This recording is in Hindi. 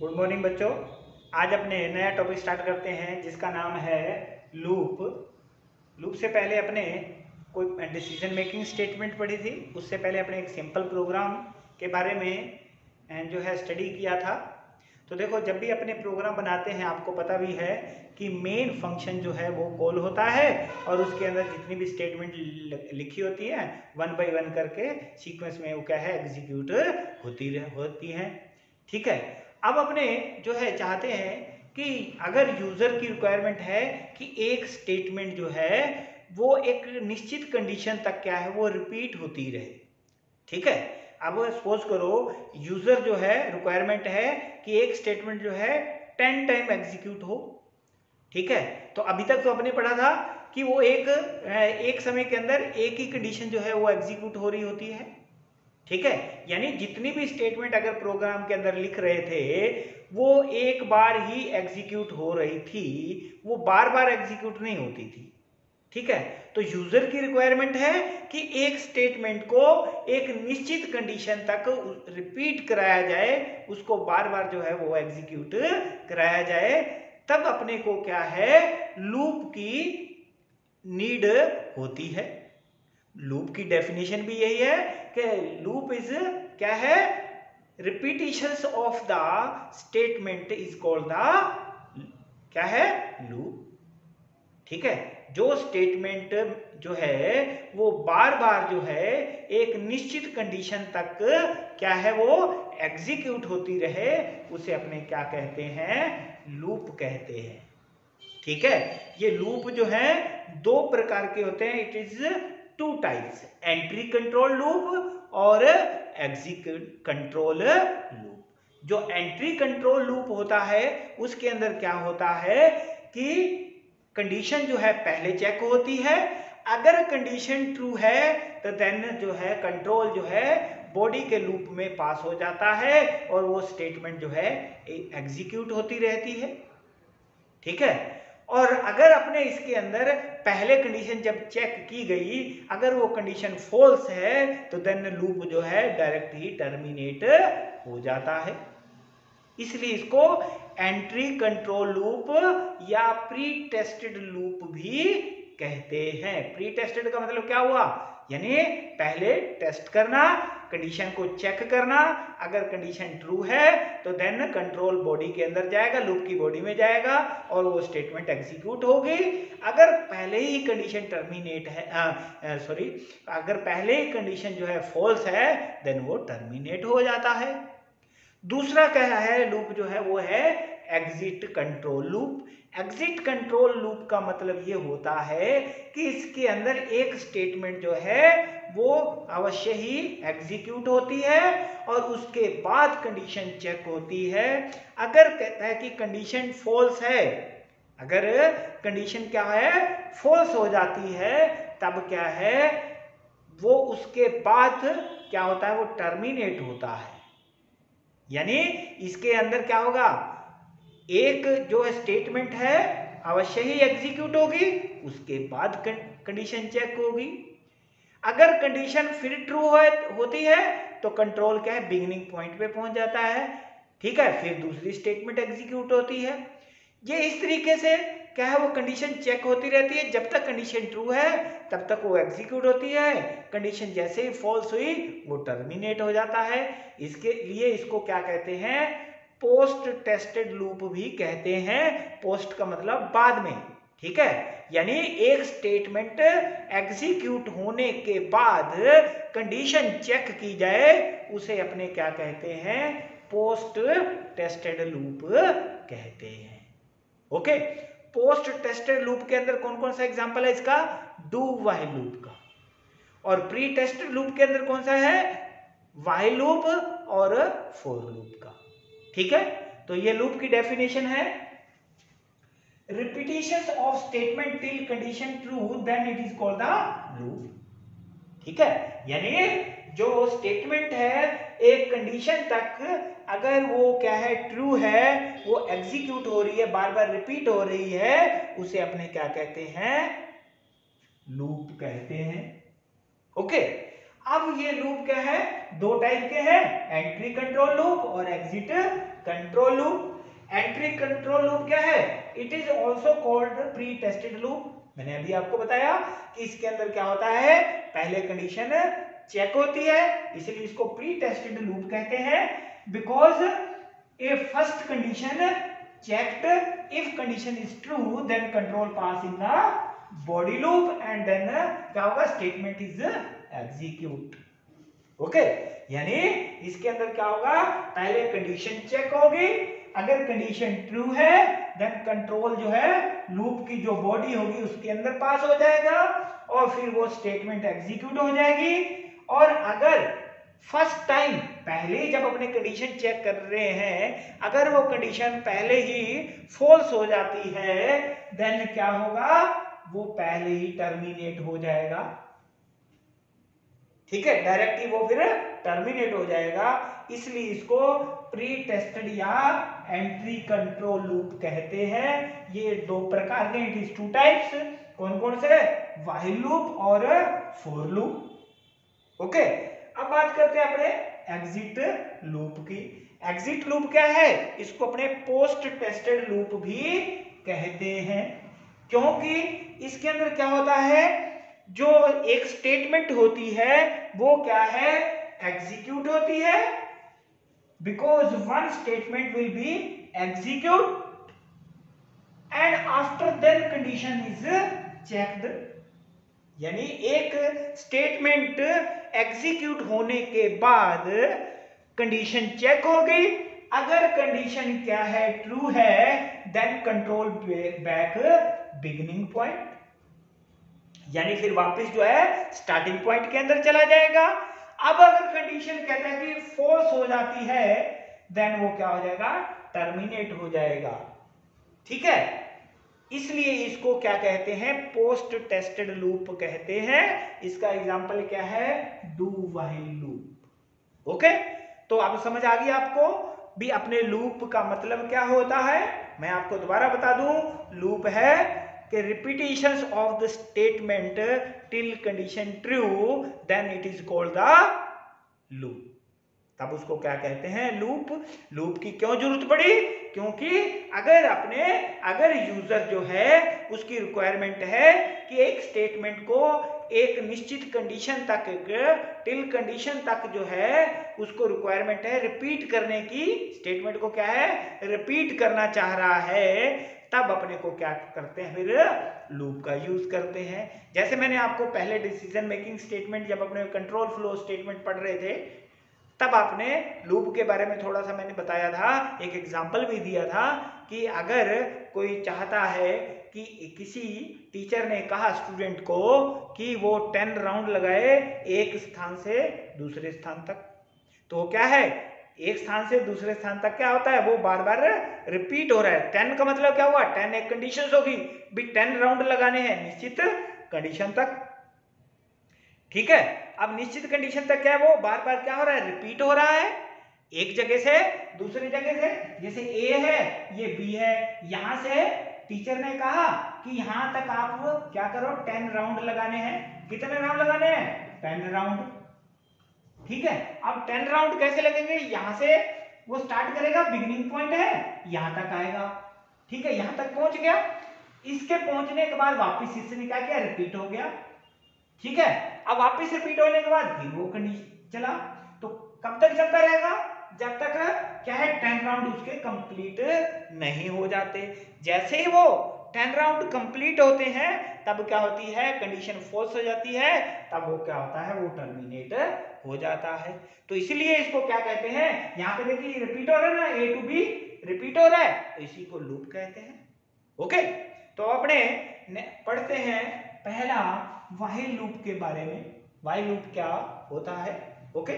गुड मॉर्निंग बच्चों। आज अपने नया टॉपिक स्टार्ट करते हैं जिसका नाम है लूप। लूप से पहले अपने कोई डिसीजन मेकिंग स्टेटमेंट पढ़ी थी, उससे पहले अपने एक सिंपल प्रोग्राम के बारे में जो है स्टडी किया था। तो देखो, जब भी अपने प्रोग्राम बनाते हैं आपको पता भी है कि मेन फंक्शन जो है वो कॉल होता है और उसके अंदर जितनी भी स्टेटमेंट लिखी होती है वन बाय वन करके सीक्वेंस में वो क्या है एग्जीक्यूट होती हैं। ठीक है। अब अपने जो है चाहते हैं कि अगर यूजर की रिक्वायरमेंट है कि एक स्टेटमेंट जो है वो एक निश्चित कंडीशन तक क्या है वो रिपीट होती रहे। ठीक है। अब सपोज करो यूजर जो है रिक्वायरमेंट है कि एक स्टेटमेंट जो है 10 टाइम एग्जीक्यूट हो। ठीक है। तो अभी तक तो आपने पढ़ा था कि वो एक समय के अंदर एक ही कंडीशन जो है वो एग्जीक्यूट हो रही होती है। ठीक है। यानी जितनी भी स्टेटमेंट अगर प्रोग्राम के अंदर लिख रहे थे वो एक बार ही एग्जीक्यूट हो रही थी, वो बार बार एग्जीक्यूट नहीं होती थी। ठीक है। तो यूजर की रिक्वायरमेंट है कि एक स्टेटमेंट को एक निश्चित कंडीशन तक रिपीट कराया जाए, उसको बार बार जो है वो एग्जीक्यूट कराया जाए। तब अपने को क्या है लूप की नीड होती है। लूप की डेफिनेशन भी यही है कि लूप इज क्या है repetitions of the statement is called the क्या है लूप। ठीक है। जो स्टेटमेंट जो है वो बार बार जो है एक निश्चित कंडीशन तक क्या है वो एग्जीक्यूट होती रहे उसे अपने क्या कहते हैं लूप कहते हैं। ठीक है। ये लूप जो है दो प्रकार के होते हैं। It is two types, entry control loop और एग्जीक्यूट कंट्रोल लूप। जो एंट्री कंट्रोल लूप होता है उसके अंदर क्या होता है कि कंडीशन जो है पहले चेक होती है। अगर कंडीशन ट्रू है तो देन जो है कंट्रोल जो है बॉडी के लूप में पास हो जाता है और वो स्टेटमेंट जो है एग्जीक्यूट होती रहती है। ठीक है। और अगर अपने इसके अंदर पहले कंडीशन जब चेक की गई अगर वो कंडीशन फॉल्स है तो देन लूप जो है डायरेक्ट ही टर्मिनेट हो जाता है। इसलिए इसको एंट्री कंट्रोल लूप या प्री टेस्टेड लूप भी कहते हैं। प्री टेस्टेड का मतलब क्या हुआ, यानी पहले टेस्ट करना, कंडीशन को चेक करना। अगर कंडीशन ट्रू है तो देन कंट्रोल बॉडी के अंदर जाएगा, लूप की बॉडी में जाएगा और वो स्टेटमेंट एग्जीक्यूट होगी। अगर पहले ही कंडीशन टर्मिनेट है अगर पहले ही कंडीशन जो है फॉल्स है देन वो टर्मिनेट हो जाता है। दूसरा क्या है लूप जो है वो है exit control loop. Exit control loop का मतलब ये होता है कि इसके अंदर एक स्टेटमेंट जो है वो अवश्य ही एग्जीक्यूट होती है और उसके बाद कंडीशन चेक होती है। अगर कहता है कि कंडीशन फॉल्स है, अगर कंडीशन क्या है फॉल्स हो जाती है तब क्या है वो उसके बाद क्या होता है वो टर्मिनेट होता है। यानी इसके अंदर क्या होगा एक जो स्टेटमेंट है अवश्य ही एग्जीक्यूट होगी, उसके बाद कंडीशन चेक होगी। अगर कंडीशन फिर ट्रू होती है तो कंट्रोल क्या है बिगिनिंग पॉइंट पे पहुंच जाता है। ठीक है। फिर दूसरी स्टेटमेंट एग्जीक्यूट होती है। ये इस तरीके से क्या है वो कंडीशन चेक होती रहती है। जब तक कंडीशन ट्रू है तब तक वो एग्जीक्यूट होती है, कंडीशन जैसे ही फॉल्स हुई वो टर्मिनेट हो जाता है। इसके लिए इसको क्या कहते हैं पोस्ट टेस्टेड लूप भी कहते हैं। पोस्ट का मतलब बाद में। ठीक है। यानी एक स्टेटमेंट एग्जीक्यूट होने के बाद कंडीशन चेक की जाए उसे अपने क्या कहते हैं पोस्ट टेस्टेड लूप कहते हैं। ओके। पोस्ट टेस्टेड लूप के अंदर कौन कौन सा एग्जांपल है इसका, डू व्हाइल लूप का। और प्री टेस्टेड लूप के अंदर कौन सा है व्हाइल लूप और फॉर लूप का। ठीक है। तो ये लूप की डेफिनेशन है repetition of statement till condition true then it is called the loop. ठीक है। यानी जो स्टेटमेंट है एक कंडीशन तक अगर वो क्या है ट्रू है वो एग्जीक्यूट हो रही है, बार बार रिपीट हो रही है, उसे अपने क्या कहते हैं लूप कहते हैं। ओके। अब ये लूप क्या है, दो टाइप के हैं, एंट्री कंट्रोल लूप और exit control loop. Entry control loop क्या है, it is also called pre tested loop. मैंने अभी आपको बताया कि इसके अंदर क्या होता है, पहले कंडीशन चेक होती है, इसलिए इसको प्री टेस्टेड लूप कहते हैं। Because A first condition checked, if condition is true then control pass in the body loop and then क्या होगा, statement is execute। ओके, यानी इसके अंदर क्या होगा, पहले कंडीशन चेक होगी, अगर कंडीशन ट्रू है देन कंट्रोल जो है लूप की जो बॉडी होगी उसके अंदर पास हो जाएगा और फिर वो स्टेटमेंट एग्जीक्यूट हो जाएगी। और अगर फर्स्ट टाइम पहले जब अपने कंडीशन चेक कर रहे हैं अगर वो कंडीशन पहले ही फॉल्स हो जाती है देन क्या होगा, वो पहले ही टर्मिनेट हो जाएगा। ठीक है, डायरेक्ट ही वो फिर टर्मिनेट हो जाएगा, इसलिए इसको प्री टेस्टेड या एंट्री कंट्रोल लूप कहते हैं। ये दो प्रकार के, इट इज टू टाइप्स, कौन कौन से, व्हाइल लूप और फॉर लूप। ओके, अब बात करते हैं अपने एग्जिट लूप की। एग्जिट लूप क्या है, इसको अपने पोस्ट टेस्टेड लूप भी कहते हैं, क्योंकि इसके अंदर क्या होता है, जो एक स्टेटमेंट होती है वो क्या है, एग्जीक्यूट होती है, because one statement will be execute and after then condition is checked. यानी एक स्टेटमेंट एग्जीक्यूट होने के बाद कंडीशन चेक होगी, अगर कंडीशन क्या है, ट्रू है, then control back beginning point, यानी फिर वापस जो है स्टार्टिंग पॉइंट के अंदर चला जाएगा। अब अगर कंडीशन कहता है कि फॉल्स हो जाती है देन वो क्या हो जाएगा, टर्मिनेट हो जाएगा। ठीक है, इसलिए इसको क्या कहते हैं, पोस्ट टेस्टेड लूप कहते हैं। इसका एग्जांपल क्या है, डू व्हाइल लूप। ओके, तो अब समझ आ गई आपको भी अपने लूप का मतलब क्या होता है। मैं आपको दोबारा बता दूं, लूप है कि repetitions of the statement till condition true then it is called the loop. तब उसको क्या कहते हैं, लूप। लूप की क्यों जरूरत पड़ी, क्योंकि अगर यूजर जो है उसकी रिक्वायरमेंट है कि एक स्टेटमेंट को एक निश्चित कंडीशन तक, टिल कंडीशन तक जो है उसको रिक्वायरमेंट है रिपीट करने की, स्टेटमेंट को क्या है, रिपीट करना चाह रहा है, तब अपने को क्या करते हैं, फिर लूप का यूज करते हैं। जैसे मैंने आपको पहले डिसीजन मेकिंग स्टेटमेंट, जब अपने कंट्रोल फ्लो स्टेटमेंट पढ़ रहे थे तब आपने लूप के बारे में थोड़ा सा मैंने बताया था, एक एग्जांपल भी दिया था कि अगर कोई चाहता है कि किसी टीचर ने कहा स्टूडेंट को कि वो 10 राउंड लगाए एक स्थान से दूसरे स्थान तक, तो क्या है, एक स्थान से दूसरे स्थान तक क्या होता है, वो बार बार रिपीट हो रहा है। 10 का मतलब क्या हुआ, 10 एक कंडीशन होगी भी 10 राउंड लगाने हैं निश्चित कंडीशन तक। ठीक है, अब निश्चित कंडीशन तक क्या है, वो बार बार क्या हो रहा है, रिपीट हो रहा है एक जगह से दूसरी जगह से। जैसे ए है, ये बी है, यहां से टीचर ने कहा कि यहां तक आप क्या करो, 10 राउंड लगाने हैं। कितने राउंड लगाने हैं, 10 राउंड। ठीक है, अब 10 राउंड कैसे लगेंगे, यहां से वो स्टार्ट करेगा, बिगिनिंग पॉइंट है, यहां तक आएगा। ठीक है, यहां तक पहुंच गया, इसके पहुंचने के बाद वापिस इसने क्या किया, रिपीट हो गया। ठीक है, अब वापिस रिपीट होने के बाद फिर वो कंडीशन चला, तो कब तक चलता रहेगा, जब तक क्या है 10 राउंड उसके कंप्लीट नहीं हो जाते। जैसे ही वो 10 राउंड कंप्लीट होते हैं तब क्या होती है, कंडीशन फॉल्स हो जाती है, तब वो क्या होता है, वो टर्मिनेट हो जाता है। तो इसलिए इसको क्या कहते हैं, यहाँ पे देखिए रिपीट हो रहा है ना, ए टू बी रिपीट हो रहा है, तो इसी को लूप कहते हैं। ओके, तो अपने पढ़ते हैं पहला व्हाइल लूप के बारे में, व्हाइल लूप क्या होता है। ओके।